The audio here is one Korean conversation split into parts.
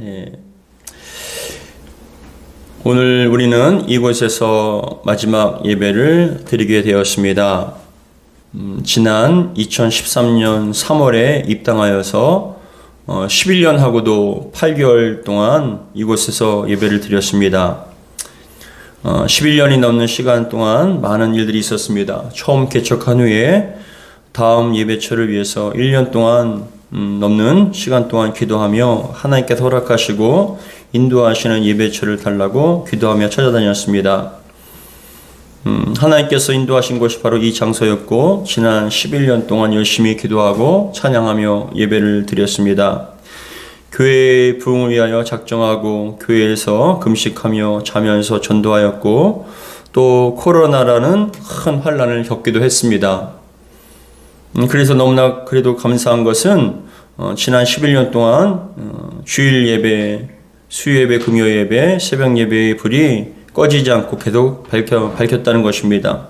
예. 오늘 우리는 이곳에서 마지막 예배를 드리게 되었습니다. 지난 2013년 3월에 입당하여서 11년 하고도 8개월 동안 이곳에서 예배를 드렸습니다. 11년이 넘는 시간 동안 많은 일들이 있었습니다. 처음 개척한 후에 다음 예배처를 위해서 1년 동안 넘는 시간 동안 기도하며 하나님께서 허락하시고 인도하시는 예배처를 달라고 기도하며 찾아다녔습니다. 하나님께서 인도하신 곳이 바로 이 장소였고 지난 11년 동안 열심히 기도하고 찬양하며 예배를 드렸습니다. 교회의 부흥을 위하여 작정하고 교회에서 금식하며 자면서 전도하였고 또 코로나라는 큰 환난을 겪기도 했습니다. 그래서 너무나 그래도 감사한 것은 지난 11년 동안 주일 예배, 수요 예배, 금요 예배, 새벽 예배의 불이 꺼지지 않고 계속 밝혔다는 것입니다.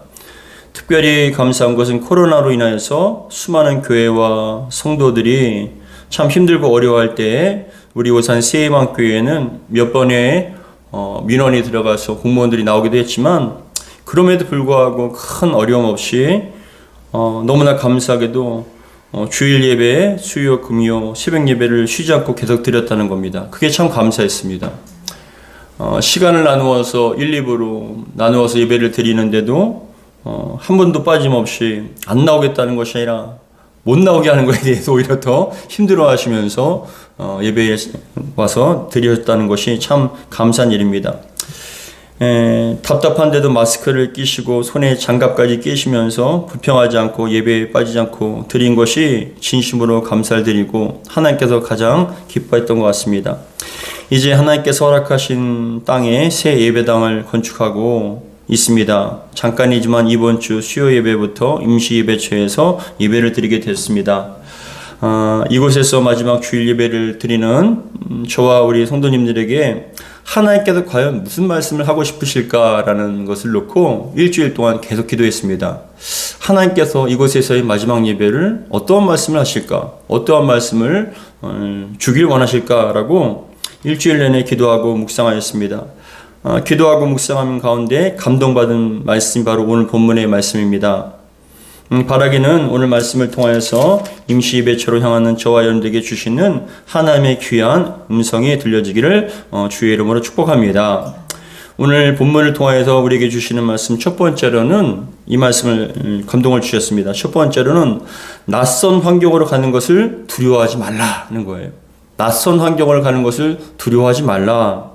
특별히 감사한 것은 코로나로 인하여서 수많은 교회와 성도들이 참 힘들고 어려워할 때에 우리 오산 새해망교회에는 몇 번의 민원이 들어가서 공무원들이 나오기도 했지만 그럼에도 불구하고 큰 어려움 없이 너무나 감사하게도 주일 예배, 수요, 금요, 새벽 예배를 쉬지 않고 계속 드렸다는 겁니다. 그게 참 감사했습니다. 시간을 나누어서 1, 2부로 나누어서 예배를 드리는데도 한 번도 빠짐없이 안 나오겠다는 것이 아니라 못 나오게 하는 것에 대해서 오히려 더 힘들어 하시면서 예배에 와서 드렸다는 것이 참 감사한 일입니다. 답답한데도 마스크를 끼시고 손에 장갑까지 끼시면서 불평하지 않고 예배에 빠지지 않고 드린 것이 진심으로 감사를 드리고 하나님께서 가장 기뻐했던 것 같습니다. 이제 하나님께서 허락하신 땅에 새 예배당을 건축하고 있습니다. 잠깐이지만 이번 주 수요 예배부터 임시 예배처에서 예배를 드리게 됐습니다. 이곳에서 마지막 주일 예배를 드리는 저와 우리 성도님들에게 하나님께서 과연 무슨 말씀을 하고 싶으실까라는 것을 놓고 일주일 동안 계속 기도했습니다. 하나님께서 이곳에서의 마지막 예배를 어떠한 말씀을 하실까? 어떠한 말씀을 주길 원하실까라고 일주일 내내 기도하고 묵상하였습니다. 기도하고 묵상하는 가운데 감동받은 말씀이 바로 오늘 본문의 말씀입니다. 바라기는 오늘 말씀을 통하여서 임시 예배처로 향하는 저와 여러분들에게 주시는 하나님의 귀한 음성이 들려지기를 주의 이름으로 축복합니다. 오늘 본문을 통하여서 우리에게 주시는 말씀 첫 번째로는 이 말씀을 감동을 주셨습니다. 첫 번째로는 낯선 환경으로 가는 것을 두려워하지 말라는 거예요. 낯선 환경을 가는 것을 두려워하지 말라.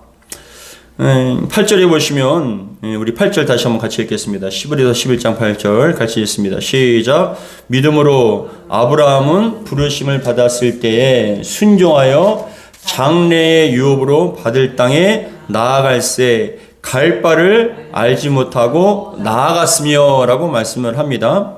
8절에 보시면 우리 8절 다시 한번 같이 읽겠습니다. 시브리서 11장 8절 같이 읽습니다. 시작. 믿음으로 아브라함은 부르심을 받았을 때에 순종하여 장래의 유업으로 받을 땅에 나아갈새 갈 바를 알지 못하고 나아갔으며 라고 말씀을 합니다.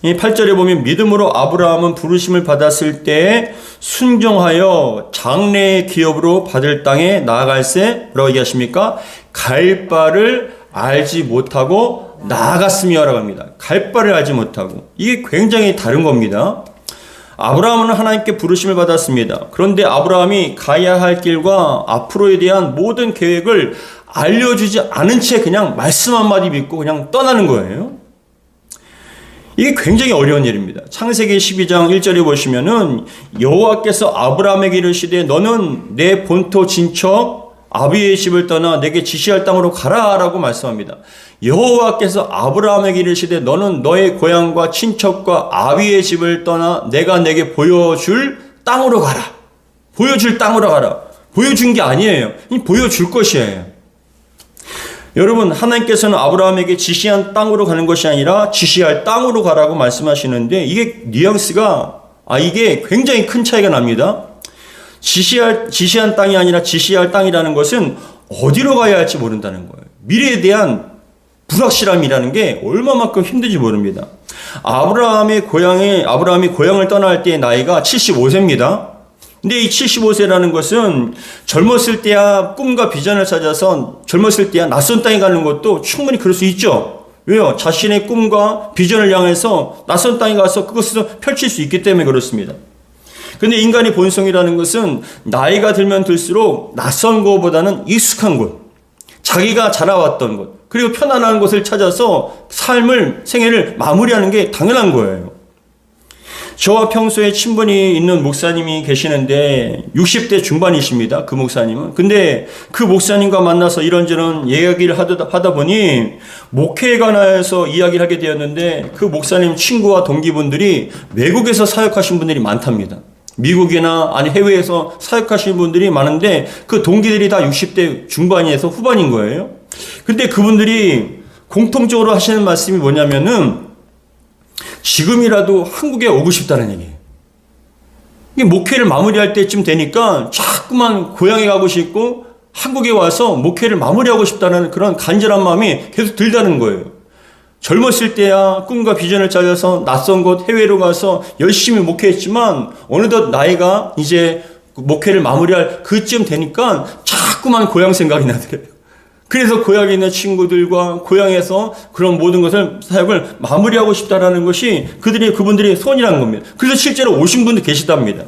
이 8절에 보면 믿음으로 아브라함은 부르심을 받았을 때에 순종하여 장래의 기업으로 받을 땅에 나아갈새 뭐라고 얘기하십니까? 갈 바를 알지 못하고 나아갔으며 라고 합니다. 갈 바를 알지 못하고. 이게 굉장히 다른 겁니다. 아브라함은 하나님께 부르심을 받았습니다. 그런데 아브라함이 가야 할 길과 앞으로에 대한 모든 계획을 알려주지 않은 채 그냥 말씀 한마디 믿고 그냥 떠나는 거예요. 이게 굉장히 어려운 일입니다. 창세기 12장 1절에 보시면은 여호와께서 아브라함에게 이르시되 너는 내 본토 친척 아비의 집을 떠나 내게 지시할 땅으로 가라라고 말씀합니다. 여호와께서 아브라함에게 이르시되 너는 너의 고향과 친척과 아비의 집을 떠나 내가 내게 보여줄 땅으로 가라. 보여줄 땅으로 가라. 보여준 게 아니에요. 보여줄 것이에요. 여러분, 하나님께서는 아브라함에게 지시한 땅으로 가는 것이 아니라 지시할 땅으로 가라고 말씀하시는데 이게 뉘앙스가 이게 굉장히 큰 차이가 납니다. 지시한 땅이 아니라 지시할 땅이라는 것은 어디로 가야 할지 모른다는 거예요. 미래에 대한 불확실함이라는 게 얼마만큼 힘든지 모릅니다. 아브라함이 고향을 떠날 때의 나이가 75세입니다. 근데 이 75세라는 것은 젊었을 때야 꿈과 비전을 찾아서 젊었을 때야 낯선 땅에 가는 것도 충분히 그럴 수 있죠. 왜요? 자신의 꿈과 비전을 향해서 낯선 땅에 가서 그것을 펼칠 수 있기 때문에 그렇습니다. 근데 인간의 본성이라는 것은 나이가 들면 들수록 낯선 것보다는 익숙한 곳, 자기가 자라왔던 곳, 그리고 편안한 곳을 찾아서 생애를 마무리하는 게 당연한 거예요. 저와 평소에 친분이 있는 목사님이 계시는데 60대 중반이십니다. 그 목사님은. 근데 그 목사님과 만나서 이런저런 이야기를 하다 보니 목회에 관해서 이야기를 하게 되었는데 그 목사님 친구와 동기분들이 외국에서 사역하신 분들이 많답니다. 미국이나 아니 해외에서 사역하시는 분들이 많은데 그 동기들이 다 60대 중반에서 후반인 거예요. 근데 그분들이 공통적으로 하시는 말씀이 뭐냐면은 지금이라도 한국에 오고 싶다는 얘기예요. 이게 목회를 마무리할 때쯤 되니까 자꾸만 고향에 가고 싶고 한국에 와서 목회를 마무리하고 싶다는 그런 간절한 마음이 계속 들다는 거예요. 젊었을 때야 꿈과 비전을 찾아서 낯선 곳 해외로 가서 열심히 목회했지만 어느덧 나이가 이제 목회를 마무리할 그쯤 되니까 자꾸만 고향 생각이 나더래요. 그래서 고향에 있는 친구들과 고향에서 그런 모든 것을 사역을 마무리하고 싶다라는 것이 그분들의 소원이라는 겁니다. 그래서 실제로 오신 분도 계시답니다.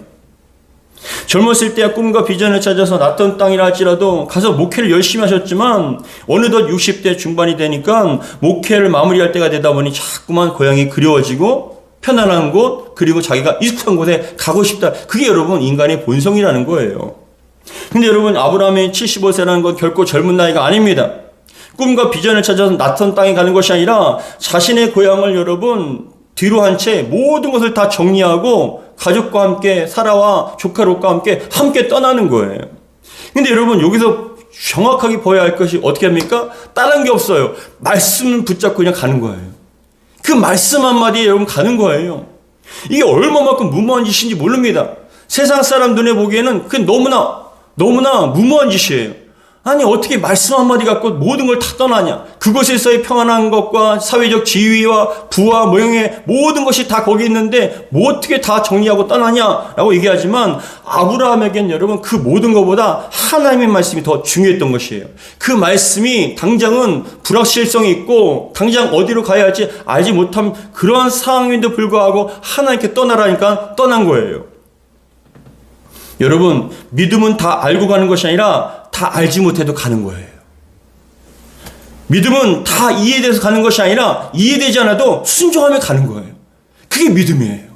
젊었을 때야 꿈과 비전을 찾아서 낯선 땅이라 할지라도 가서 목회를 열심히 하셨지만 어느덧 60대 중반이 되니까 목회를 마무리할 때가 되다 보니 자꾸만 고향이 그리워지고 편안한 곳 그리고 자기가 익숙한 곳에 가고 싶다. 그게 여러분 인간의 본성이라는 거예요. 근데 여러분 아브라함이 75세라는 건 결코 젊은 나이가 아닙니다. 꿈과 비전을 찾아서 낯선 땅에 가는 것이 아니라 자신의 고향을 여러분 뒤로 한 채 모든 것을 다 정리하고 가족과 함께 사라와 조카 롯과 함께 떠나는 거예요. 근데 여러분 여기서 정확하게 보여야 할 것이 어떻게 합니까? 다른 게 없어요. 말씀을 붙잡고 그냥 가는 거예요. 그 말씀 한마디에 여러분 가는 거예요. 이게 얼마만큼 무모한 짓인지 모릅니다. 세상 사람 눈에 보기에는 그게 너무나 무모한 짓이에요. 아니 어떻게 말씀 한마디 갖고 모든 걸 다 떠나냐. 그곳에서의 평안한 것과 사회적 지위와 부와 모형의 모든 것이 다 거기 있는데 뭐 어떻게 다 정리하고 떠나냐라고 얘기하지만 아브라함에겐 여러분 그 모든 것보다 하나님의 말씀이 더 중요했던 것이에요. 그 말씀이 당장은 불확실성이 있고 당장 어디로 가야 할지 알지 못한 그러한 상황임에도 불구하고 하나님께 떠나라니까 떠난 거예요. 여러분 믿음은 다 알고 가는 것이 아니라 다 알지 못해도 가는 거예요. 믿음은 다 이해돼서 가는 것이 아니라 이해되지 않아도 순종하며 가는 거예요. 그게 믿음이에요.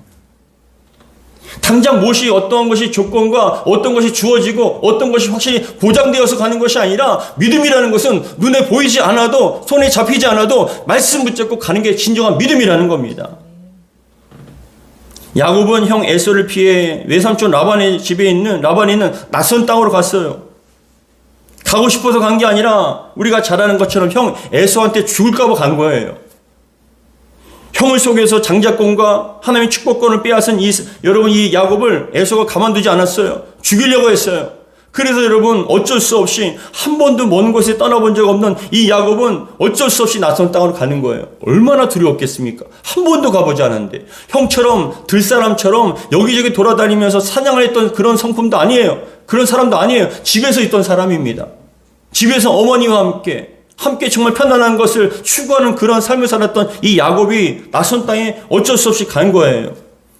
당장 무엇이 어떠한 것이 조건과 어떤 것이 주어지고 어떤 것이 확실히 보장되어서 가는 것이 아니라 믿음이라는 것은 눈에 보이지 않아도 손에 잡히지 않아도 말씀 붙잡고 가는 게 진정한 믿음이라는 겁니다. 야곱은 형 에서를 피해 외삼촌 라반이 있는 낯선 땅으로 갔어요. 가고 싶어서 간 게 아니라 우리가 잘 아는 것처럼 형 에서한테 죽을까 봐 간 거예요. 형을 속여서 장자권과 하나님의 축복권을 빼앗은 여러분 이 야곱을 에서가 가만두지 않았어요. 죽이려고 했어요. 그래서 여러분 어쩔 수 없이 한 번도 먼 곳에 떠나본 적 없는 이 야곱은 어쩔 수 없이 낯선 땅으로 가는 거예요. 얼마나 두려웠겠습니까? 한 번도 가보지 않았는데 형처럼 들사람처럼 여기저기 돌아다니면서 사냥을 했던 그런 성품도 아니에요. 그런 사람도 아니에요. 집에서 있던 사람입니다. 집에서 어머니와 함께 정말 편안한 것을 추구하는 그런 삶을 살았던 이 야곱이 낯선 땅에 어쩔 수 없이 간 거예요.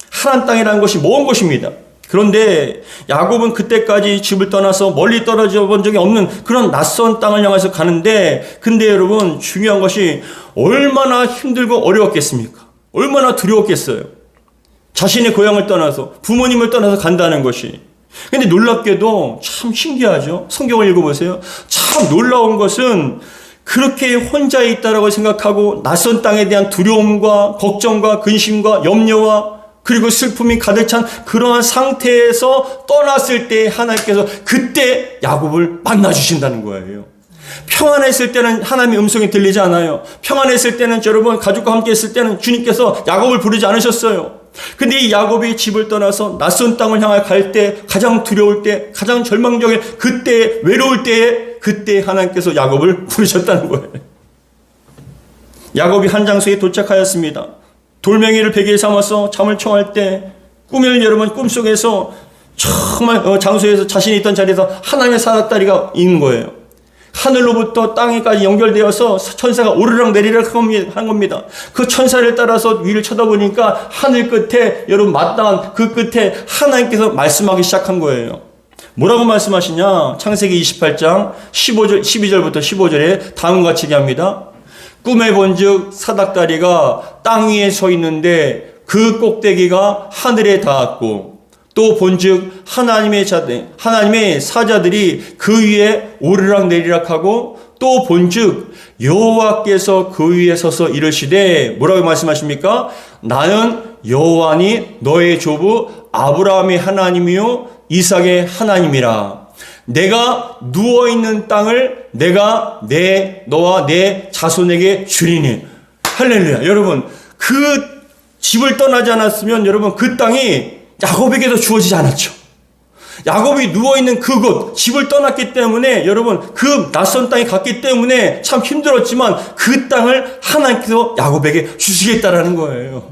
하나님 땅이라는 것이 먼 곳입니다. 그런데 야곱은 그때까지 집을 떠나서 멀리 떨어져 본 적이 없는 그런 낯선 땅을 향해서 가는데 근데 여러분 중요한 것이 얼마나 힘들고 어려웠겠습니까? 얼마나 두려웠겠어요. 자신의 고향을 떠나서 부모님을 떠나서 간다는 것이. 근데 놀랍게도 참 신기하죠. 성경을 읽어보세요. 참 놀라운 것은 그렇게 혼자 있다라고 생각하고 낯선 땅에 대한 두려움과 걱정과 근심과 염려와 그리고 슬픔이 가득 찬 그러한 상태에서 떠났을 때 하나님께서 그때 야곱을 만나주신다는 거예요. 평안했을 때는 하나님의 음성이 들리지 않아요. 평안했을 때는 여러분 가족과 함께 있을 때는 주님께서 야곱을 부르지 않으셨어요. 근데 이 야곱이 집을 떠나서 낯선 땅을 향해 갈 때 가장 두려울 때 가장 절망적인 그때 외로울 때에 그때 하나님께서 야곱을 부르셨다는 거예요. 야곱이 한 장소에 도착하였습니다. 돌멩이를 베개에 삼아서 잠을 청할 때 꿈을 여러분 꿈속에서 정말 장소에서 자신이 있던 자리에서 하나님의 사닥다리가 있는 거예요. 하늘로부터 땅에까지 연결되어서 천사가 오르락 내리락 한 겁니다. 그 천사를 따라서 위를 쳐다보니까 하늘 끝에, 여러분 마땅한 그 끝에 하나님께서 말씀하기 시작한 거예요. 뭐라고 말씀하시냐? 창세기 28장 12절부터 15절에 다음과 같이 얘기합니다. 꿈에 본즉 사닥다리가 땅 위에 서 있는데 그 꼭대기가 하늘에 닿았고, 또 본즉 하나님의 사자들이 그 위에 오르락 내리락하고, 또 본즉 여호와께서 그 위에 서서 이르시되, 뭐라고 말씀하십니까? 나는 여호와니 너의 조부 아브라함의 하나님이요 이삭의 하나님이라. 내가 누워있는 땅을 내가 너와 내 자손에게 주리니. 할렐루야. 여러분, 그 집을 떠나지 않았으면 여러분 그 땅이 야곱에게도 주어지지 않았죠. 야곱이 누워있는 그곳, 집을 떠났기 때문에, 여러분 그 낯선 땅에 갔기 때문에 참 힘들었지만 그 땅을 하나님께서 야곱에게 주시겠다라는 거예요.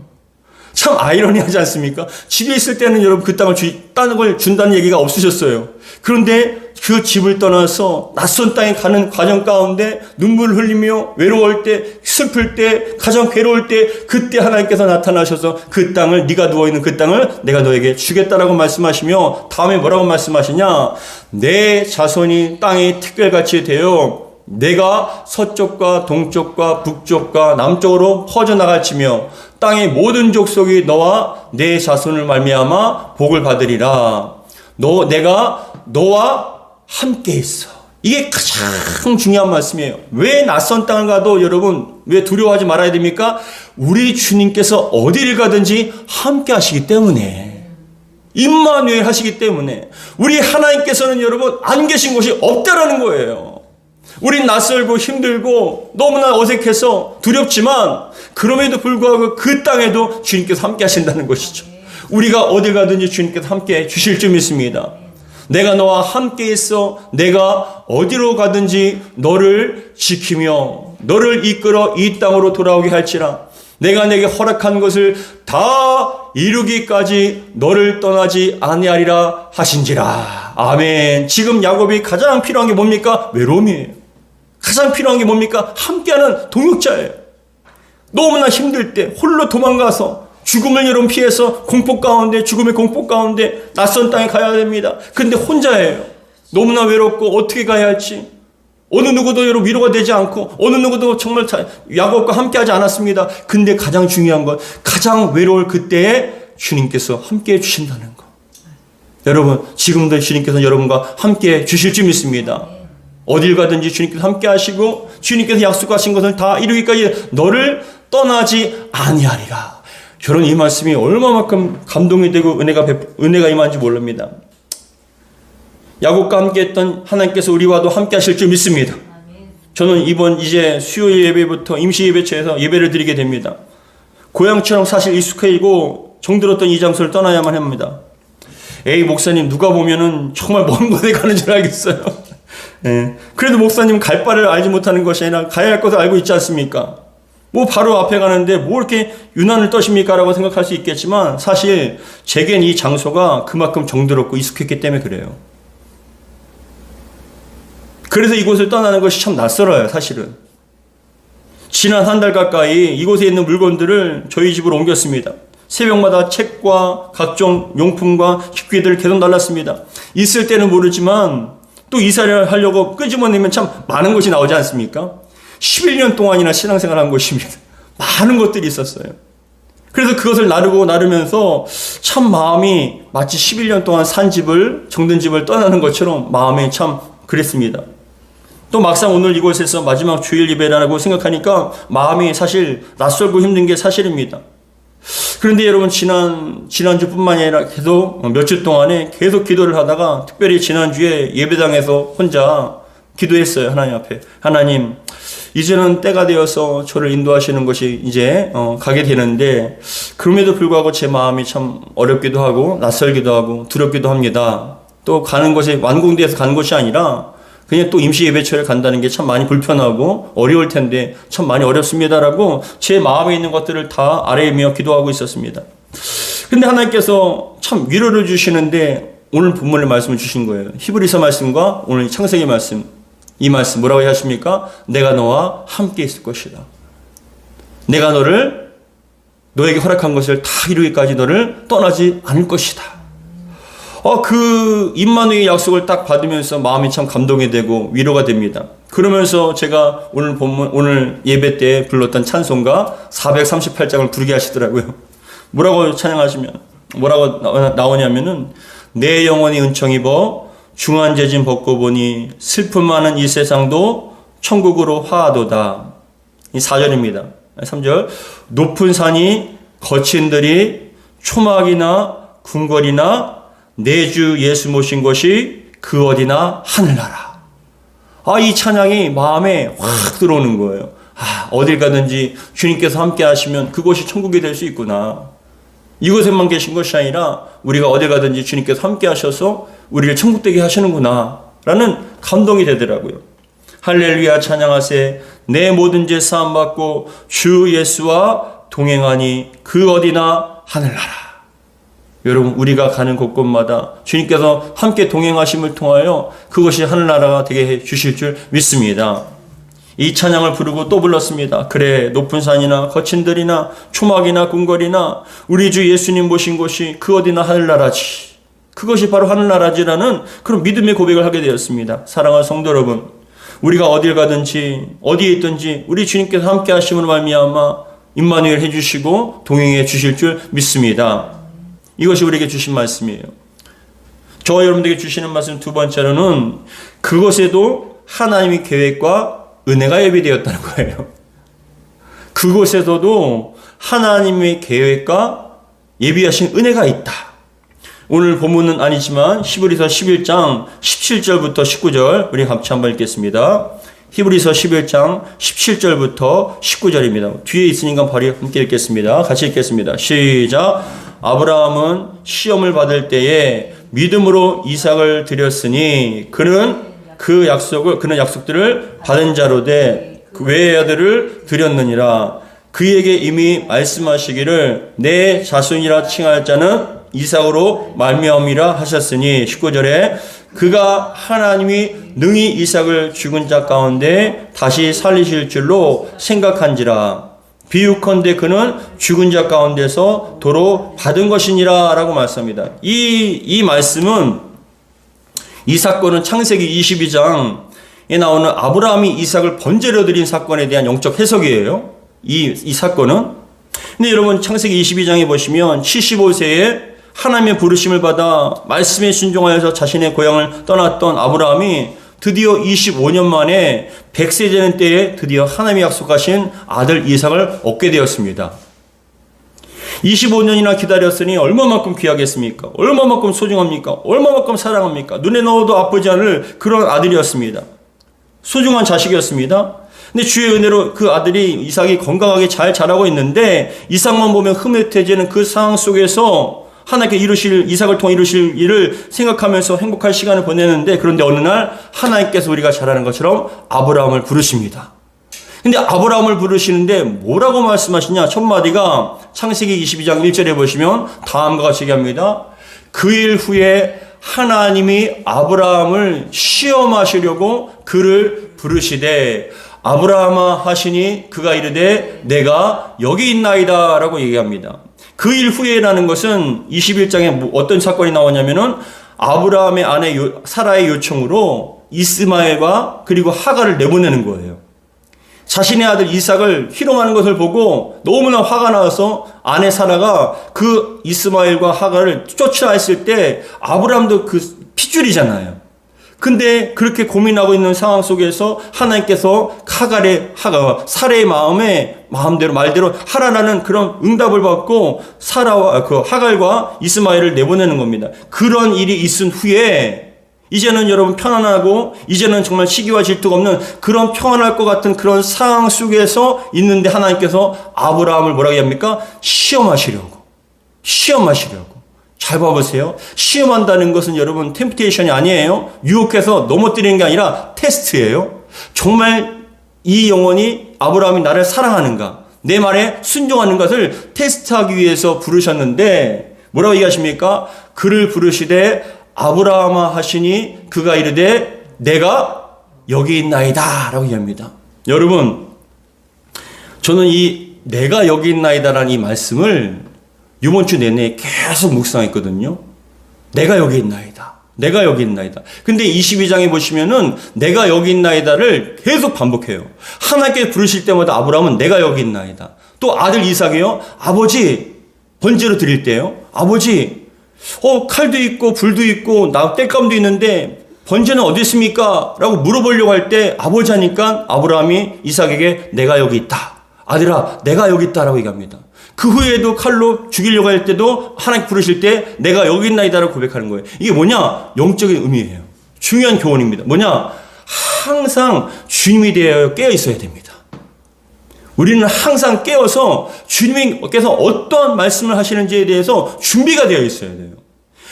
참 아이러니하지 않습니까? 집에 있을 때는 여러분 그 땅을 준다는 얘기가 없으셨어요. 그런데 그 집을 떠나서 낯선 땅에 가는 과정 가운데 눈물을 흘리며 외로울 때, 슬플 때, 가장 괴로울 때, 그때 하나님께서 나타나셔서 그 땅을, 네가 누워있는 그 땅을 내가 너에게 주겠다라고 말씀하시며, 다음에 뭐라고 말씀하시냐? 내 자손이 땅에 특별같이 되어 내가 서쪽과 동쪽과 북쪽과 남쪽으로 퍼져나갈지며 땅의 모든 족속이 너와 내 자손을 말미암아 복을 받으리라. 내가 너와 함께 있어. 이게 가장 중요한 말씀이에요. 왜 낯선 땅을 가도 여러분 왜 두려워하지 말아야 됩니까? 우리 주님께서 어디를 가든지 함께 하시기 때문에, 임마누엘 하시기 때문에, 우리 하나님께서는 여러분 안 계신 곳이 없다라는 거예요. 우린 낯설고 힘들고 너무나 어색해서 두렵지만 그럼에도 불구하고 그 땅에도 주님께서 함께 하신다는 것이죠. 우리가 어디 가든지 주님께서 함께 주실 줄 믿습니다. 내가 너와 함께 있어 내가 어디로 가든지 너를 지키며 너를 이끌어 이 땅으로 돌아오게 할지라. 내가 내게 허락한 것을 다 이루기까지 너를 떠나지 아니하리라 하신지라. 아멘. 지금 야곱이 가장 필요한 게 뭡니까? 외로움이에요. 가장 필요한 게 뭡니까? 함께하는 동역자예요. 너무나 힘들 때 홀로 도망가서 죽음을 여러분 피해서 공포 가운데, 죽음의 공포 가운데 낯선 땅에 가야 됩니다. 근데 혼자예요. 너무나 외롭고 어떻게 가야 할지, 어느 누구도 여러분 위로가 되지 않고 어느 누구도 정말 야곱과 함께하지 않았습니다. 근데 가장 중요한 건, 가장 외로울 그때에 주님께서 함께해 주신다는 것. 여러분 지금도 주님께서 여러분과 함께해 주실 줄 믿습니다. 어딜 가든지 주님께서 함께 하시고 주님께서 약속하신 것을 다 이루기까지 너를 떠나지 아니하리라. 저는 이 말씀이 얼마만큼 감동이 되고 은혜가 임한지 모릅니다. 야곱과 함께 했던 하나님께서 우리와도 함께 하실 줄 믿습니다. 저는 이번 이제 수요일 예배부터 임시 예배처에서 예배를 드리게 됩니다. 고향처럼 사실 익숙해지고 정들었던 이 장소를 떠나야만 합니다. 에이 목사님, 누가 보면은 정말 먼 곳에 가는 줄 알겠어요. 네. 그래도 목사님 갈 바를 알지 못하는 것이 아니라 가야 할 것을 알고 있지 않습니까? 뭐 바로 앞에 가는데 뭐 이렇게 유난을 떠십니까? 라고 생각할 수 있겠지만 사실 제겐 이 장소가 그만큼 정들었고 익숙했기 때문에 그래요. 그래서 이곳을 떠나는 것이 참 낯설어요, 사실은. 지난 한 달 가까이 이곳에 있는 물건들을 저희 집으로 옮겼습니다. 새벽마다 책과 각종 용품과 식기들을 계속 날랐습니다. 있을 때는 모르지만 또 이사를 하려고 끄집어내면 참 많은 것이 나오지 않습니까? 11년 동안이나 신앙생활을 한 것입니다. 많은 것들이 있었어요. 그래서 그것을 나르면서 참 마음이 마치 11년 동안 산 집을, 정든 집을 떠나는 것처럼 마음이 참 그랬습니다. 또 막상 오늘 이곳에서 마지막 주일 예배라고 생각하니까 마음이 사실 낯설고 힘든 게 사실입니다. 그런데 여러분 지난주뿐만 아니라 계속 몇 주 동안에 계속 기도를 하다가 특별히 지난주에 예배당에서 혼자 기도했어요. 하나님 앞에. 하나님, 이제는 때가 되어서 저를 인도하시는 것이 이제 가게 되는데 그럼에도 불구하고 제 마음이 참 어렵기도 하고 낯설기도 하고 두렵기도 합니다. 또 가는 것이 완공돼서 가는 것이 아니라 그냥 또 임시 예배처를 간다는 게 참 많이 불편하고 어려울 텐데 참 많이 어렵습니다라고 제 마음에 있는 것들을 다 아뢰며 기도하고 있었습니다. 근데 하나님께서 참 위로를 주시는데 오늘 본문의 말씀을 주신 거예요. 히브리서 말씀과 오늘 창세기 말씀. 이 말씀 뭐라고 하십니까? 내가 너와 함께 있을 것이다. 내가 너에게 허락한 것을 다 이루기까지 너를 떠나지 않을 것이다. 그 임마누엘 약속을 딱 받으면서 마음이 참 감동이 되고 위로가 됩니다. 그러면서 제가 오늘 예배 때 불렀던 찬송가 438장을 부르게 하시더라고요. 뭐라고 나오냐면은 내 영혼이 은총 입어 중한 재진 벗고 보니 슬픔 많은 이 세상도 천국으로 화하도다. 이 4절입니다. 3절 높은 산이 거친 들이 초막이나 궁궐이나 내 주 예수 모신 것이 그 어디나 하늘나라. 이 찬양이 마음에 확 들어오는 거예요. 어딜 가든지 주님께서 함께 하시면 그곳이 천국이 될 수 있구나. 이곳에만 계신 것이 아니라 우리가 어딜 가든지 주님께서 함께 하셔서 우리를 천국 되게 하시는구나 라는 감동이 되더라고요. 할렐루야 찬양하세 내 모든 죄 사함 받고 주 예수와 동행하니 그 어디나 하늘나라. 여러분 우리가 가는 곳곳마다 주님께서 함께 동행하심을 통하여 그것이 하늘나라가 되게 해 주실 줄 믿습니다. 이 찬양을 부르고 또 불렀습니다. 그래 높은 산이나 거친 들이나 초막이나 궁궐이나 우리 주 예수님 모신 곳이 그 어디나 하늘나라지. 그것이 바로 하늘나라지라는 그런 믿음의 고백을 하게 되었습니다. 사랑하는 성도 여러분, 우리가 어딜 가든지 어디에 있든지 우리 주님께서 함께 하심으로 말미암아 임마누엘 해주시고 동행해 주실 줄 믿습니다. 이것이 우리에게 주신 말씀이에요. 저와 여러분들에게 주시는 말씀 두 번째로는 그것에도 하나님의 계획과 은혜가 예비되었다는 거예요. 그곳에서도 하나님의 계획과 예비하신 은혜가 있다. 오늘 본문은 아니지만 히브리서 11장 17절부터 19절 우리 같이 한번 읽겠습니다. 히브리서 11장 17절부터 19절입니다. 뒤에 있으니까 바로 함께 읽겠습니다. 같이 읽겠습니다. 시작. 아브라함은 시험을 받을 때에 믿음으로 이삭을 드렸으니 그는 약속들을 받은 자로 돼 그 외의 아들을 드렸느니라. 그에게 이미 말씀하시기를 내 자손이라 칭할 자는 이삭으로 말미암이라 하셨으니 19절에 그가 하나님이 능히 이삭을 죽은 자 가운데 다시 살리실 줄로 생각한지라. 비유컨대 그는 죽은 자 가운데서 도로 받은 것이니라 라고 말씀합니다. 이 말씀은 이 사건은 창세기 22장에 나오는 아브라함이 이삭을 번제로 드린 사건에 대한 영적 해석이에요. 이 사건은. 근데 여러분 창세기 22장에 보시면 75세에 하나님의 부르심을 받아 말씀에 순종하여서 자신의 고향을 떠났던 아브라함이 드디어 25년 만에 100세 되는 때에 드디어 하나님이 약속하신 아들 이삭을 얻게 되었습니다. 25년이나 기다렸으니 얼마만큼 귀하겠습니까? 얼마만큼 소중합니까? 얼마만큼 사랑합니까? 눈에 넣어도 아프지 않을 그런 아들이었습니다. 소중한 자식이었습니다. 근데 주의 은혜로 그 아들이 이삭이 건강하게 잘 자라고 있는데 이삭만 보면 흐뭇해지는 그 상황 속에서 하나님께 이삭을 통해 이루실 일을 생각하면서 행복한 시간을 보내는데 그런데 어느 날 하나님께서 우리가 잘 아는 것처럼 아브라함을 부르십니다. 근데 아브라함을 부르시는데 뭐라고 말씀하시냐? 첫 마디가 창세기 22장 1절에 보시면 다음과 같이 얘기합니다. 그 일 후에 하나님이 아브라함을 시험하시려고 그를 부르시되 아브라함아 하시니 그가 이르되 내가 여기 있나이다 라고 얘기합니다. 그 일 후에라는 것은 21장에 어떤 사건이 나오냐면은 아브라함의 아내 사라의 요청으로 이스마엘과 그리고 하갈을 내보내는 거예요. 자신의 아들 이삭을 희롱하는 것을 보고 너무나 화가 나서 아내 사라가 그 이스마엘과 하갈을 쫓아했을 때 아브라함도 그 핏줄이잖아요. 근데 그렇게 고민하고 있는 상황 속에서 하나님께서 사라의 말대로 하라라는 그런 응답을 받고 사라와 그 하갈과 이스마엘을 내보내는 겁니다. 그런 일이 있은 후에 이제는 여러분 편안하고 이제는 정말 시기와 질투가 없는 그런 평안할 것 같은 그런 상황 속에서 있는데 하나님께서 아브라함을 뭐라고 합니까? 시험하시려고. 잘 봐보세요. 시험한다는 것은 여러분 템프테이션이 아니에요. 유혹해서 넘어뜨리는 게 아니라 테스트예요. 정말 이 영혼이 아브라함이 나를 사랑하는가, 내 말에 순종하는 것을 테스트하기 위해서 부르셨는데 뭐라고 얘기하십니까? 그를 부르시되 아브라함아 하시니 그가 이르되 내가 여기 있나이다 라고 얘기합니다. 여러분, 저는 이 내가 여기 있나이다라는 이 말씀을 이번 주 내내 계속 묵상했거든요. 내가 여기 있나이다. 내가 여기 있나이다. 근데 22장에 보시면은 내가 여기 있나이다를 계속 반복해요. 하나님께 부르실 때마다 아브라함은 내가 여기 있나이다. 또 아들 이삭이요. 아버지, 번제로 드릴 때요. 아버지, 칼도 있고 불도 있고 땔감도 있는데 번제는 어디 있습니까? 라고 물어보려고 할 때 아버지 하니까 아브라함이 이삭에게 내가 여기 있다. 아들아, 내가 여기 있다라고 얘기합니다. 그 후에도 칼로 죽이려고 할 때도 하나님 부르실 때 내가 여기 있나이다라고 고백하는 거예요. 이게 뭐냐? 영적인 의미예요. 중요한 교훈입니다. 뭐냐? 항상 주님이 되어 깨어 있어야 됩니다. 우리는 항상 깨어서 주님께서 어떠한 말씀을 하시는지에 대해서 준비가 되어 있어야 돼요.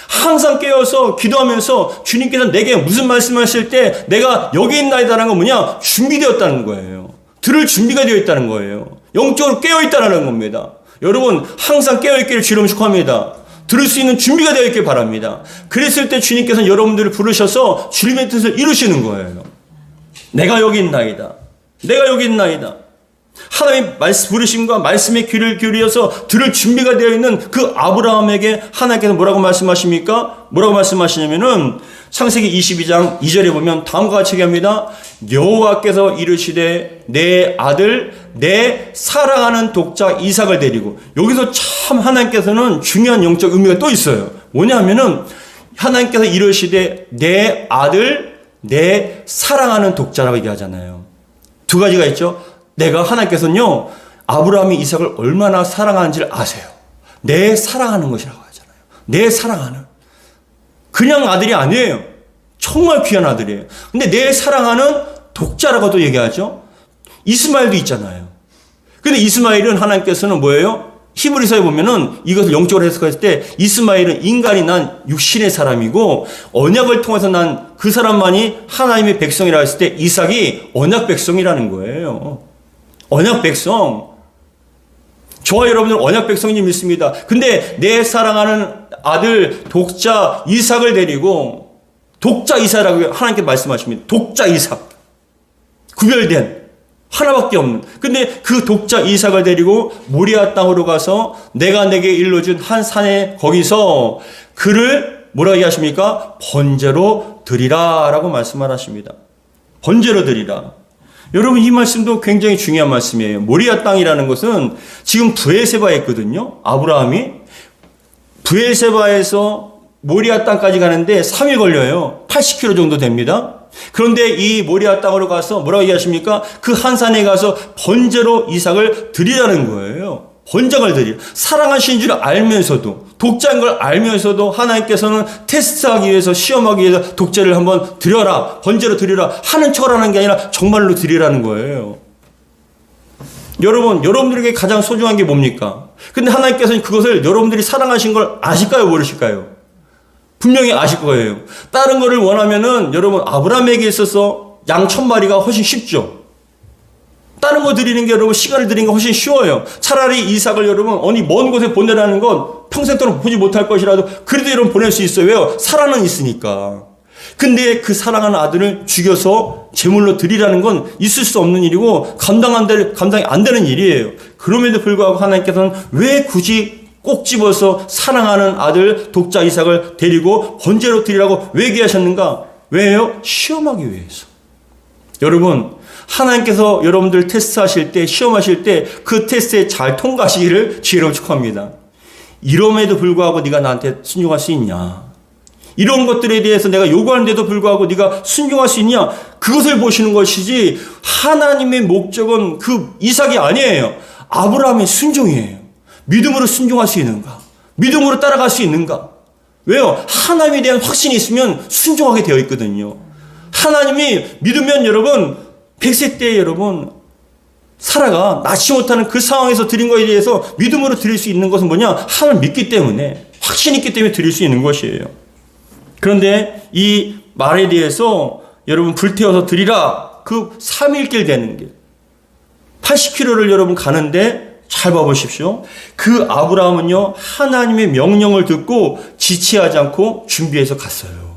항상 깨어서 기도하면서 주님께서 내게 무슨 말씀을 하실 때 내가 여기 있나이다라는 건 뭐냐? 준비되었다는 거예요. 들을 준비가 되어 있다는 거예요. 영적으로 깨어 있다는 겁니다. 여러분, 항상 깨어 있기를 주님 축복합니다. 들을 수 있는 준비가 되어 있길 바랍니다. 그랬을 때 주님께서는 여러분들을 부르셔서 주님의 뜻을 이루시는 거예요. 내가 여기 있나이다. 내가 여기 있나이다. 하나님의 말씀 부르심과 말씀의 귀를 기울여서 들을 준비가 되어 있는 그 아브라함에게 하나님께서 뭐라고 말씀하십니까? 뭐라고 말씀하시냐면은 창세기 22장 2절에 보면 다음과 같이 얘기합니다. 여호와께서 이르시되 내 아들 내 사랑하는 독자 이삭을 데리고. 여기서 참 하나님께서는 중요한 영적 의미가 또 있어요. 뭐냐면은 하나님께서 이르시되 내 아들 내 사랑하는 독자라고 얘기하잖아요. 두 가지가 있죠. 내가 하나님께서는요, 아브라함이 이삭을 얼마나 사랑하는지를 아세요. 내 사랑하는 것이라고 하잖아요. 내 사랑하는. 그냥 아들이 아니에요. 정말 귀한 아들이에요. 근데 내 사랑하는 독자라고도 얘기하죠. 이스마엘도 있잖아요. 근데 이스마엘은 하나님께서는 뭐예요? 히브리서에 보면은 이것을 영적으로 해석했을 때 이스마엘은 인간이 난 육신의 사람이고 언약을 통해서 난 그 사람만이 하나님의 백성이라고 했을 때 이삭이 언약 백성이라는 거예요. 언약 백성. 저와 여러분들은 언약 백성인 믿습니다. 근데 내 사랑하는 아들 독자 이삭을 데리고 독자 이삭이라고 하나님께 말씀하십니다. 독자 이삭. 구별된 하나밖에 없는. 근데 그 독자 이삭을 데리고 모리아 땅으로 가서 내가 내게 일러준 한 산에 거기서 그를 뭐라고 얘기하십니까? 번제로 드리라 라고 말씀을 하십니다. 번제로 드리라. 여러분, 이 말씀도 굉장히 중요한 말씀이에요. 모리아 땅이라는 것은 지금 브에세바에 있거든요. 아브라함이 브에세바에서 모리아 땅까지 가는데 3일 걸려요. 80km 정도 됩니다. 그런데 이 모리아 땅으로 가서 뭐라고 얘기하십니까? 그 한 산에 가서 번제로 이삭을 드리라는 거예요. 번제를 드리라. 사랑하신 줄 알면서도, 독자인 걸 알면서도 하나님께서는 테스트하기 위해서, 시험하기 위해서 독제를 한번 드려라, 번제로 드리라 하는 척을 하는 게 아니라 정말로 드리라는 거예요. 여러분들에게 가장 소중한 게 뭡니까? 근데 하나님께서는 그것을 여러분들이 사랑하신 걸 아실까요? 모르실까요? 분명히 아실 거예요. 다른 거를 원하면은 여러분, 아브라함에게 있어서 양 1000마리가 훨씬 쉽죠. 다른 거 드리는 게 여러분, 시간을 드리는 게 훨씬 쉬워요. 차라리 이삭을 여러분 어디 먼 곳에 보내라는 건 평생 동안 보지 못할 것이라도 그래도 여러분 보낼 수 있어요. 왜요? 사랑은 있으니까. 근데 그 사랑하는 아들을 죽여서 제물로 드리라는 건 있을 수 없는 일이고 감당이 안 되는 일이에요. 그럼에도 불구하고 하나님께서는 왜 굳이 꼭 집어서 사랑하는 아들 독자 이삭을 데리고 번제로 드리라고 왜 얘기하셨는가? 왜요? 시험하기 위해서. 여러분, 하나님께서 여러분들 테스트하실 때, 시험하실 때 그 테스트에 잘 통과하시기를 주의로 축복합니다. 이럼에도 불구하고 네가 나한테 순종할 수 있냐? 이런 것들에 대해서 내가 요구하는데도 불구하고 네가 순종할 수 있냐? 그것을 보시는 것이지, 하나님의 목적은 그 이삭이 아니에요. 아브라함의 순종이에요. 믿음으로 순종할 수 있는가? 믿음으로 따라갈 수 있는가? 왜요? 하나님에 대한 확신이 있으면 순종하게 되어 있거든요. 하나님이 믿으면 여러분, 100세 때 여러분, 사라가 낳지 못하는 그 상황에서 드린 것에 대해서 믿음으로 드릴 수 있는 것은 뭐냐? 하나님을 믿기 때문에, 확신이 있기 때문에 드릴 수 있는 것이에요. 그런데 이 말에 대해서 여러분, 불태워서 드리라. 그 3일길 되는 길. 80km를 여러분 가는데 잘 봐보십시오. 그 아브라함은요, 하나님의 명령을 듣고 지체하지 않고 준비해서 갔어요.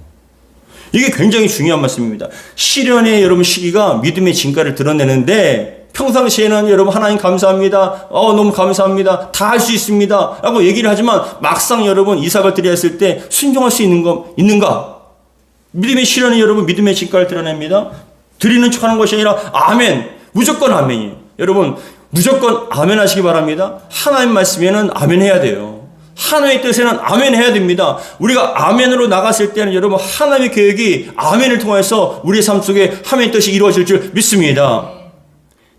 이게 굉장히 중요한 말씀입니다. 시련의 여러분 시기가 믿음의 진가를 드러내는데 평상시에는 여러분 하나님 감사합니다. 너무 감사합니다. 다 할 수 있습니다. 라고 얘기를 하지만 막상 여러분 이삭을 드려야 했을 때 순종할 수 있는가? 믿음의 시련이 여러분 믿음의 진가를 드러냅니다. 드리는 척 하는 것이 아니라 아멘. 무조건 아멘이에요. 여러분 무조건 아멘 하시기 바랍니다. 하나님 말씀에는 아멘 해야 돼요. 하나님의 뜻에는 아멘 해야 됩니다. 우리가 아멘으로 나갔을 때는 여러분 하나님의 계획이 아멘을 통해서 우리의 삶 속에 하나님의 뜻이 이루어질 줄 믿습니다.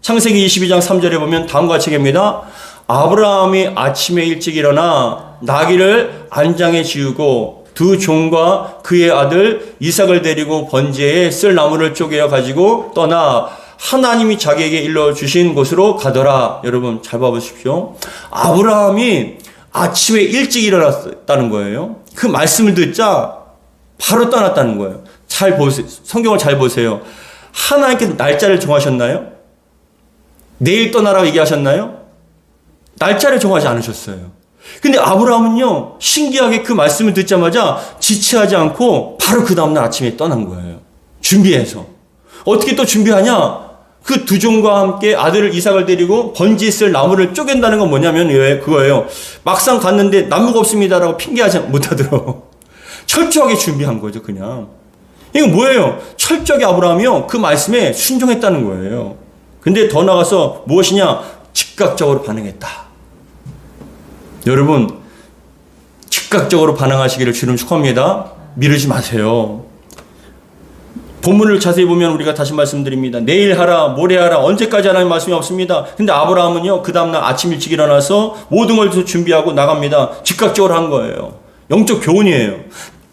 창세기 22장 3절에 보면 다음과 같이 얘기합니다. 아브라함이 아침에 일찍 일어나 나귀를 안장에 지우고 두 종과 그의 아들 이삭을 데리고 번제에 쓸 나무를 쪼개어 가지고 떠나 하나님이 자기에게 일러주신 곳으로 가더라. 여러분 잘 봐보십시오. 아브라함이 아침에 일찍 일어났다는 거예요. 그 말씀을 듣자 바로 떠났다는 거예요. 잘 보세요. 성경을 잘 보세요. 하나님께서 날짜를 정하셨나요? 내일 떠나라고 얘기하셨나요? 날짜를 정하지 않으셨어요. 근데 아브라함은요, 신기하게 그 말씀을 듣자마자 지체하지 않고 바로 그 다음날 아침에 떠난 거예요. 준비해서. 어떻게 또 준비하냐? 그 두 종과 함께 아들을 이삭을 데리고 번지에 쓸 나무를 쪼갠다는 건 뭐냐면 그거예요. 막상 갔는데 나무가 없습니다라고 핑계하지 못하도록 철저하게 준비한 거죠, 그냥. 이건 뭐예요? 철저하게 아브라함이요, 그 말씀에 순종했다는 거예요. 근데 더 나가서 무엇이냐? 즉각적으로 반응했다. 여러분, 즉각적으로 반응하시기를 주님 축원합니다. 미루지 마세요. 본문을 자세히 보면 우리가 다시 말씀드립니다. 내일 하라, 모레 하라, 언제까지 하라는 말씀이 없습니다. 근데 아브라함은요, 그 다음날 아침 일찍 일어나서 모든 걸 준비하고 나갑니다. 즉각적으로 한 거예요. 영적 교훈이에요.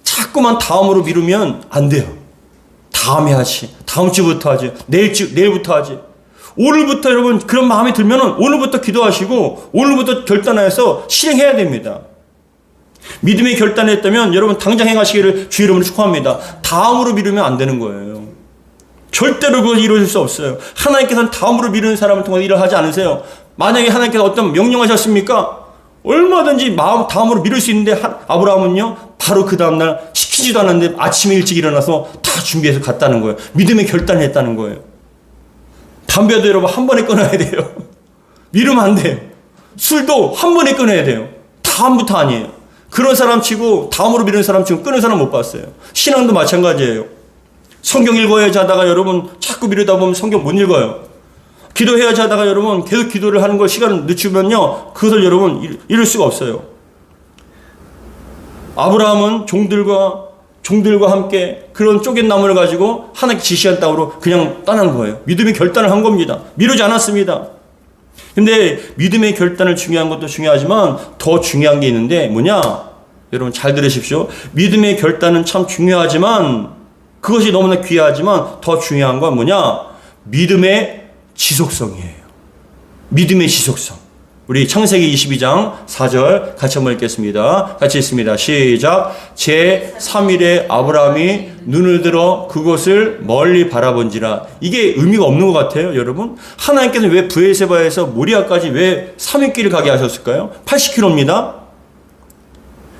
자꾸만 다음으로 미루면 안 돼요. 다음에 하지. 다음 주부터 하지. 내일부터 하지. 오늘부터 여러분 그런 마음이 들면은 오늘부터 기도하시고 오늘부터 결단해서 실행해야 됩니다. 믿음의 결단을 했다면 여러분 당장 행하시기를 주 이름으로 축원합니다. 다음으로 미루면 안 되는 거예요. 절대로 그걸 이루어질 수 없어요. 하나님께서는 다음으로 미루는 사람을 통해 일을 하지 않으세요. 만약에 하나님께서 어떤 명령하셨습니까? 얼마든지 다음으로 미룰 수 있는데 아브라함은요 바로 그 다음날 시키지도 않았는데 아침에 일찍 일어나서 다 준비해서 갔다는 거예요. 믿음의 결단을 했다는 거예요. 담배도 여러분 한 번에 끊어야 돼요. 미루면 안 돼요. 술도 한 번에 끊어야 돼요. 다음부터 아니에요. 그런 사람 치고 다음으로 미루는 사람 치고 끊는 사람 못 봤어요. 신앙도 마찬가지예요. 성경 읽어야지 하다가 여러분 자꾸 미루다 보면 성경 못 읽어요. 기도해야지 하다가 여러분 계속 기도를 하는 걸 시간을 늦추면요 그것을 여러분 이룰 수가 없어요. 아브라함은 종들과 함께 그런 쪼갠 나무를 가지고 하나님께 지시한 땅으로 그냥 떠난 거예요. 믿음의 결단을 한 겁니다. 미루지 않았습니다. 근데 믿음의 결단을 중요한 것도 중요하지만 더 중요한 게 있는데 뭐냐? 여러분 잘 들으십시오. 믿음의 결단은 참 중요하지만 그것이 너무나 귀하지만 더 중요한 건 뭐냐? 믿음의 지속성이에요. 믿음의 지속성. 우리 창세기 22장 4절 같이 한번 읽겠습니다. 같이 읽습니다. 시작. 제3일에 아브라함이 눈을 들어 그곳을 멀리 바라본지라. 이게 의미가 없는 것 같아요, 여러분. 하나님께서는 왜 브엘세바에서 모리아까지 왜 3일 길을 가게 하셨을까요? 80km입니다.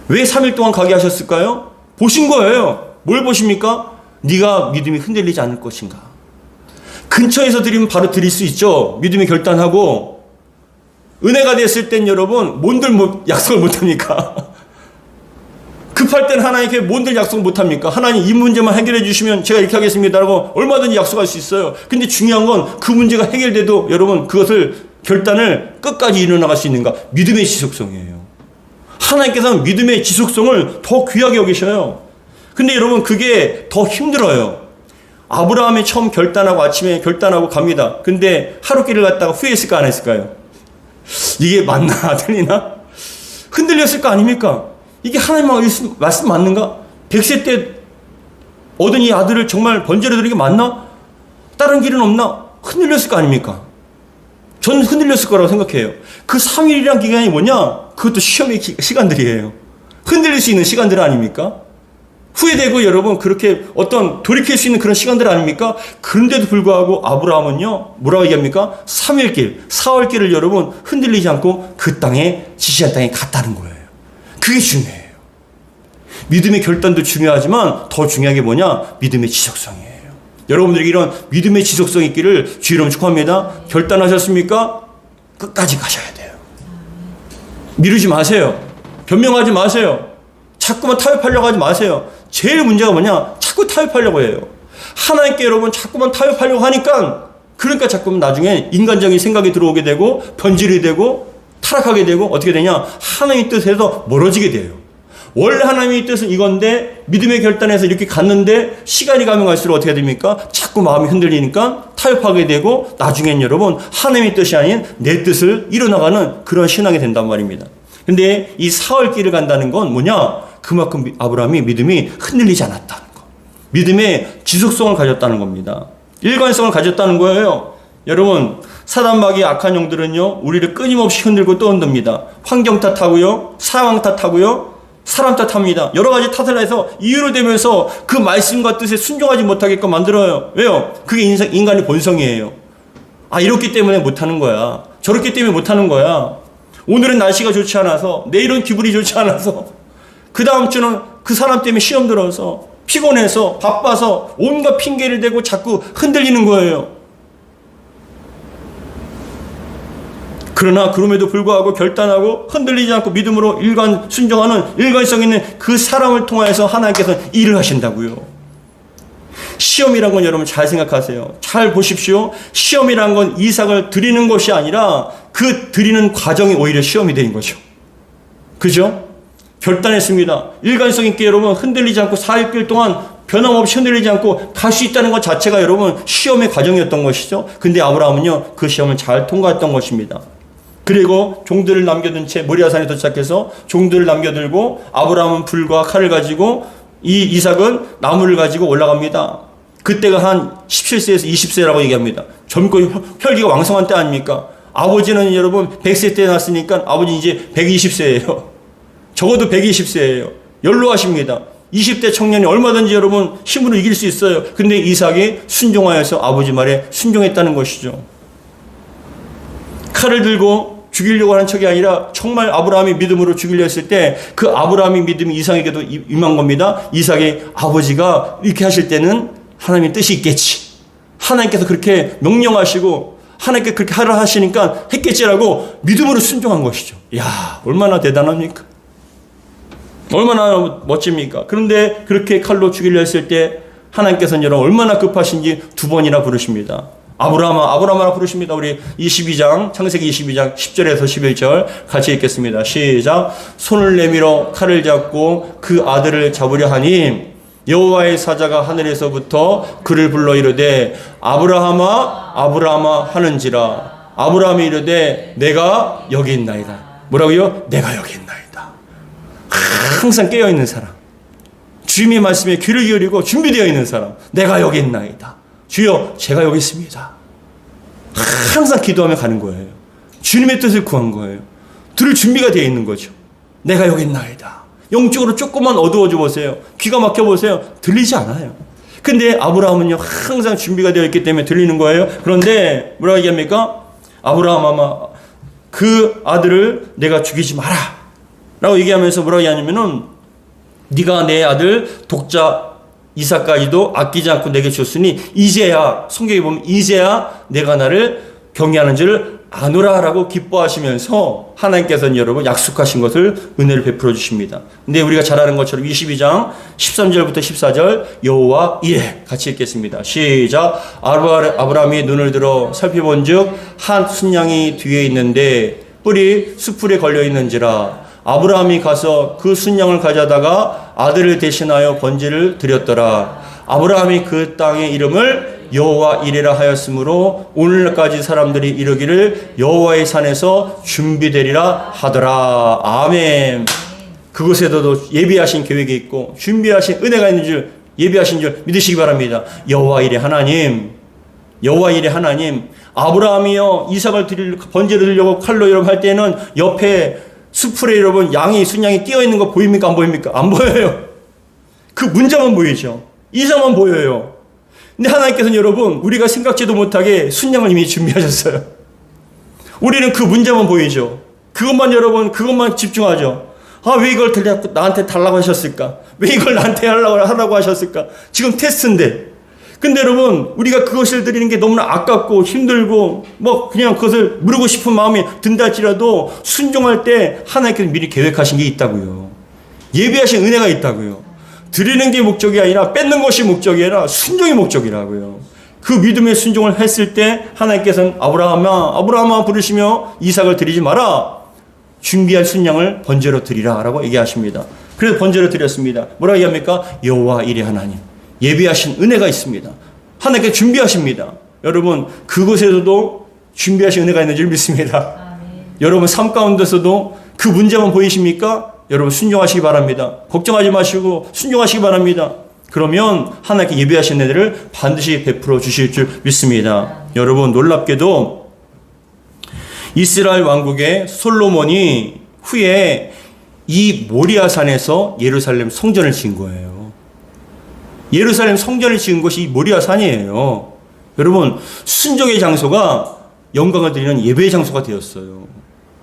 왜 3일 동안 가게 하셨을까요? 보신 거예요. 뭘 보십니까? 네가 믿음이 흔들리지 않을 것인가. 근처에서 드리면 바로 드릴 수 있죠. 믿음이 결단하고. 은혜가 됐을 땐 여러분 뭔들 약속을 못합니까? 급할 땐 하나님께 뭔들 약속을 못합니까? 하나님 이 문제만 해결해 주시면 제가 이렇게 하겠습니다라고 얼마든지 약속할 수 있어요. 근데 중요한 건 그 문제가 해결돼도 여러분 그것을 결단을 끝까지 이뤄나갈 수 있는가? 믿음의 지속성이에요. 하나님께서는 믿음의 지속성을 더 귀하게 여기셔요. 근데 여러분 그게 더 힘들어요. 아브라함이 처음 결단하고 아침에 결단하고 갑니다. 근데 하루 길을 갔다가 후회했을까 안 했을까요? 이게 맞나? 틀리나? 흔들렸을 거 아닙니까? 이게 하나님 말씀 맞는가? 100세 때 얻은 이 아들을 정말 번제로 드리는 게 맞나? 다른 길은 없나? 흔들렸을 거 아닙니까? 저는 흔들렸을 거라고 생각해요. 그 3일이란 기간이 뭐냐? 그것도 시험의 시간들이에요. 흔들릴 수 있는 시간들 아닙니까? 후회되고 여러분 그렇게 어떤 돌이킬 수 있는 그런 시간들 아닙니까? 그런데도 불구하고 아브라함은요 뭐라고 얘기합니까? 3일 길, 4월 길을 여러분 흔들리지 않고 그 땅에 지시한 땅에 갔다는 거예요. 그게 중요해요. 믿음의 결단도 중요하지만 더 중요한 게 뭐냐? 믿음의 지속성이에요. 여러분들에게 이런 믿음의 지속성 있기를 주의 이름으로 축복합니다. 결단하셨습니까? 끝까지 가셔야 돼요. 미루지 마세요. 변명하지 마세요. 자꾸만 타협하려고 하지 마세요. 제일 문제가 뭐냐? 자꾸 타협하려고 해요. 하나님께 여러분 자꾸만 타협하려고 하니까 그러니까 자꾸만 나중에 인간적인 생각이 들어오게 되고 변질이 되고 타락하게 되고 어떻게 되냐? 하나님의 뜻에서 멀어지게 돼요. 원래 하나님의 뜻은 이건데 믿음의 결단에서 이렇게 갔는데 시간이 가면 갈수록 어떻게 됩니까? 자꾸 마음이 흔들리니까 타협하게 되고 나중엔 여러분 하나님의 뜻이 아닌 내 뜻을 이뤄나가는 그런 신앙이 된단 말입니다. 근데 이 사흘 길을 간다는 건 뭐냐? 그만큼 아브라함이 믿음이 흔들리지 않았다는 거. 믿음의 지속성을 가졌다는 겁니다. 일관성을 가졌다는 거예요. 여러분 사단마귀의 악한 영들은요 우리를 끊임없이 흔들고 또 흔듭니다. 환경 탓하고요, 상황 탓하고요, 사람 탓합니다. 여러 가지 탓을 해서 이유를 대면서 그 말씀과 뜻에 순종하지 못하게끔 만들어요. 왜요? 그게 인간의 본성이에요. 아 이렇기 때문에 못하는 거야. 저렇기 때문에 못하는 거야. 오늘은 날씨가 좋지 않아서, 내일은 기분이 좋지 않아서, 그 다음 주는 그 사람 때문에 시험 들어서 피곤해서 바빠서 온갖 핑계를 대고 자꾸 흔들리는 거예요. 그러나 그럼에도 불구하고 결단하고 흔들리지 않고 믿음으로 순종하는 일관성 있는 그 사람을 통하여서 하나님께서 일을 하신다고요. 시험이란 건 여러분 잘 생각하세요. 잘 보십시오. 시험이란 건 이삭을 드리는 것이 아니라 그 드리는 과정이 오히려 시험이 된 거죠. 그죠? 결단했습니다. 일관성 있게 여러분 흔들리지 않고 4일 동안 변함없이 흔들리지 않고 갈 수 있다는 것 자체가 여러분 시험의 과정이었던 것이죠. 근데 아브라함은요 그 시험을 잘 통과했던 것입니다. 그리고 종들을 남겨둔 채 모리아산에 도착해서 종들을 남겨들고 아브라함은 불과 칼을 가지고 이 이삭은 나무를 가지고 올라갑니다. 그때가 한 17세에서 20세라고 얘기합니다. 젊고 혈기가 왕성한 때 아닙니까? 아버지는 여러분 100세 때 났으니까 아버지 이제 120세예요. 적어도 120세예요. 연로하십니다. 20대 청년이 얼마든지 여러분 힘으로 이길 수 있어요. 근데 이삭이 순종하여서 아버지 말에 순종했다는 것이죠. 칼을 들고 죽이려고 하는 척이 아니라 정말 아브라함이 믿음으로 죽이려 했을 때 그 아브라함의 믿음이 이삭에게도 임한 겁니다. 이삭의 아버지가 이렇게 하실 때는 하나님의 뜻이 있겠지. 하나님께서 그렇게 명령하시고 하나님께 그렇게 하라 하시니까 했겠지라고 믿음으로 순종한 것이죠. 이야, 얼마나 대단합니까? 얼마나 멋집니까? 그런데 그렇게 칼로 죽이려 했을 때 하나님께서는 여러분 얼마나 급하신지 2번이나 부르십니다. 아브라함아 부르십니다. 우리 22장, 창세기 22장 10절에서 11절 같이 읽겠습니다. 시작. 손을 내밀어 칼을 잡고 그 아들을 잡으려 하니 여호와의 사자가 하늘에서부터 그를 불러 이르되 아브라함아 아브라함아 하는지라. 아브라함이 이르되 내가 여기 있나이다. 뭐라고요? 내가 여기 있나이다. 항상 깨어있는 사람, 주님의 말씀에 귀를 기울이고 준비되어 있는 사람, 내가 여기 있나이다. 주여 제가 여기 있습니다. 항상 기도하며 가는 거예요. 주님의 뜻을 구한 거예요. 들을 준비가 되어 있는 거죠. 내가 여기 있나이다. 영적으로 조금만 어두워져 보세요. 귀가 막혀 보세요. 들리지 않아요. 근데 아브라함은요 항상 준비가 되어 있기 때문에 들리는 거예요. 그런데 뭐라고 얘기합니까? 아브라함아 그 아들을 내가 죽이지 마라 라고 얘기하면서 뭐라고 얘기하냐면은 네가 내 아들 독자 이삭까지도 아끼지 않고 내게 줬으니 이제야, 성경에 보면 이제야 내가 나를 경외하는 줄 아노라 라고 기뻐하시면서 하나님께서는 여러분 약속하신 것을 은혜를 베풀어 주십니다. 근데 우리가 잘 아는 것처럼 22장 13절부터 14절 여호와 이레 같이 읽겠습니다. 시작. 아브라함이 눈을 들어 살펴본 즉 한 순양이 뒤에 있는데 뿔이 수풀에 걸려 있는지라. 아브라함이 가서 그 순양을 가져다가 아들을 대신하여 번제를 드렸더라. 아브라함이 그 땅의 이름을 여호와 이레라 하였으므로 오늘까지 사람들이 이르기를 여호와의 산에서 준비되리라 하더라. 아멘. 그곳에도 예비하신 계획이 있고 준비하신 은혜가 있는 줄, 예비하신 줄 믿으시기 바랍니다. 여호와 이레 하나님, 여호와 이레 하나님. 아브라함이요 이삭을 드릴 번제를 드리려고 칼로 여러분 할 때는 옆에 수풀에 여러분 순양이 뛰어 있는 거 보입니까? 안 보입니까? 안 보여요. 그 문자만 보이죠. 이삭만 보여요. 근데 하나님께서는 여러분 우리가 생각지도 못하게 순양을 이미 준비하셨어요. 우리는 그 문자만 보이죠. 그것만 여러분 그것만 집중하죠. 아, 왜 이걸 나한테 달라고 하셨을까? 왜 이걸 나한테 하라고 하셨을까? 지금 테스트인데. 근데 여러분, 우리가 그것을 드리는 게 너무나 아깝고 힘들고 그냥 그것을 물고 싶은 마음이 든다 할지라도 순종할 때 하나님께서 미리 계획하신 게 있다고요. 예비하신 은혜가 있다고요. 드리는 게 목적이 아니라 뺏는 것이 목적이 아니라 순종이 목적이라고요. 그 믿음의 순종을 했을 때 하나님께서는 아브라함아 부르시며 이삭을 드리지 마라. 준비할 순양을 번제로 드리라 라고 얘기하십니다. 그래서 번제로 드렸습니다. 뭐라고 얘기합니까? 여호와 이레 하나님. 예비하신 은혜가 있습니다. 하나님께 준비하십니다. 여러분, 그곳에서도 준비하신 은혜가 있는 줄 믿습니다. 아멘. 여러분, 삶 가운데서도 그 문제만 보이십니까? 여러분, 순종하시기 바랍니다. 걱정하지 마시고 순종하시기 바랍니다. 그러면 하나님께 예비하신 은혜를 반드시 베풀어 주실 줄 믿습니다. 여러분, 놀랍게도 이스라엘 왕국의 솔로몬이 후에 이 모리아산에서 예루살렘 성전을 지은 거예요. 예루살렘 성전을 지은 것이 모리아산이에요. 여러분, 순종의 장소가 영광을 드리는 예배의 장소가 되었어요.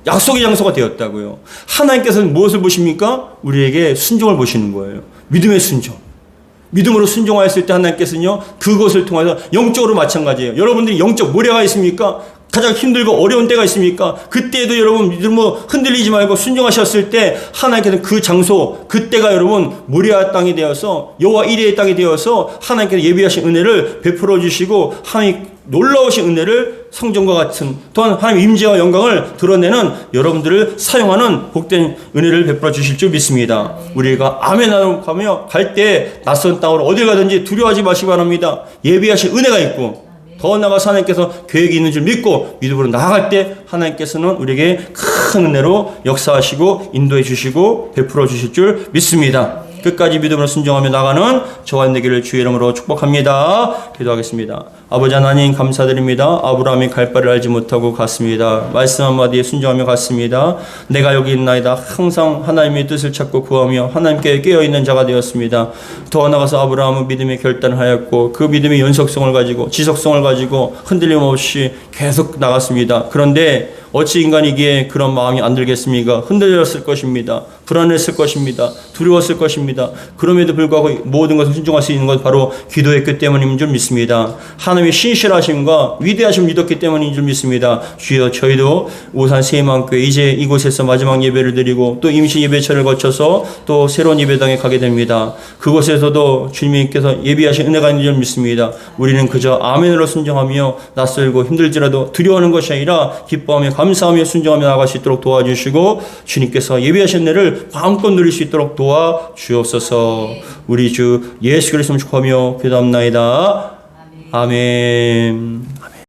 약속의 장소가 되었다고요. 하나님께서는 무엇을 보십니까? 우리에게 순종을 보시는 거예요. 믿음의 순종. 믿음으로 순종하였을 때 하나님께서는요, 그것을 통해서 영적으로 마찬가지예요. 여러분들이 영적 모래가 있습니까? 가장 힘들고 어려운 때가 있습니까? 그때에도 여러분 믿음으로 흔들리지 말고 순종하셨을 때 하나님께서는 그 장소, 그때가 여러분 모리아 땅이 되어서 여호와 이레의 땅이 되어서 하나님께서 예비하신 은혜를 베풀어 주시고 하나님 놀라우신 은혜를 성전과 같은 또한 하나님 임재와 영광을 드러내는 여러분들을 사용하는 복된 은혜를 베풀어 주실 줄 믿습니다. 우리가 아멘 하며 갈 때 낯선 땅으로 어딜 가든지 두려워하지 마시기 바랍니다. 예비하신 은혜가 있고 더 나아가서 하나님께서 계획이 있는 줄 믿고 믿음으로 나아갈 때 하나님께서는 우리에게 큰 은혜로 역사하시고 인도해 주시고 베풀어 주실 줄 믿습니다. 끝까지 믿음으로 순종하며 나가는 저와 여러분 주의 이름으로 축복합니다. 기도하겠습니다. 아버지 하나님 감사드립니다. 아브라함이 갈 바를 알지 못하고 갔습니다. 말씀 한마디에 순종하며 갔습니다. 내가 여기 있나이다. 항상 하나님의 뜻을 찾고 구하며 하나님께 깨어있는 자가 되었습니다. 더 나아가서 아브라함은 믿음의 결단을 하였고 그 믿음의 연속성을 가지고 지속성을 가지고 흔들림 없이 계속 나갔습니다. 그런데 어찌 인간이기에 그런 마음이 안 들겠습니까? 흔들렸을 것입니다. 불안했을 것입니다. 두려웠을 것입니다. 그럼에도 불구하고 모든 것을 순종할 수 있는 것 바로 기도했기 때문인 줄 믿습니다. 하나님의 신실하심과 위대하심을 믿었기 때문인 줄 믿습니다. 주여 저희도 오산 세임왕교회 이제 이곳에서 마지막 예배를 드리고 또 임시 예배처를 거쳐서 또 새로운 예배당에 가게 됩니다. 그곳에서도 주님께서 예비하신 은혜가 있는 줄 믿습니다. 우리는 그저 아멘으로 순종하며 낯설고 힘들지라도 두려워하는 것이 아니라 기뻐하며 감사하며 순종하며 나아갈 수 있도록 도와주시고 주님께서 예비하신 은혜를 마음껏 누릴 수 있도록 도와주옵소서. 우리 주 예수 그리스도 축복하며 기도합나이다. 아멘.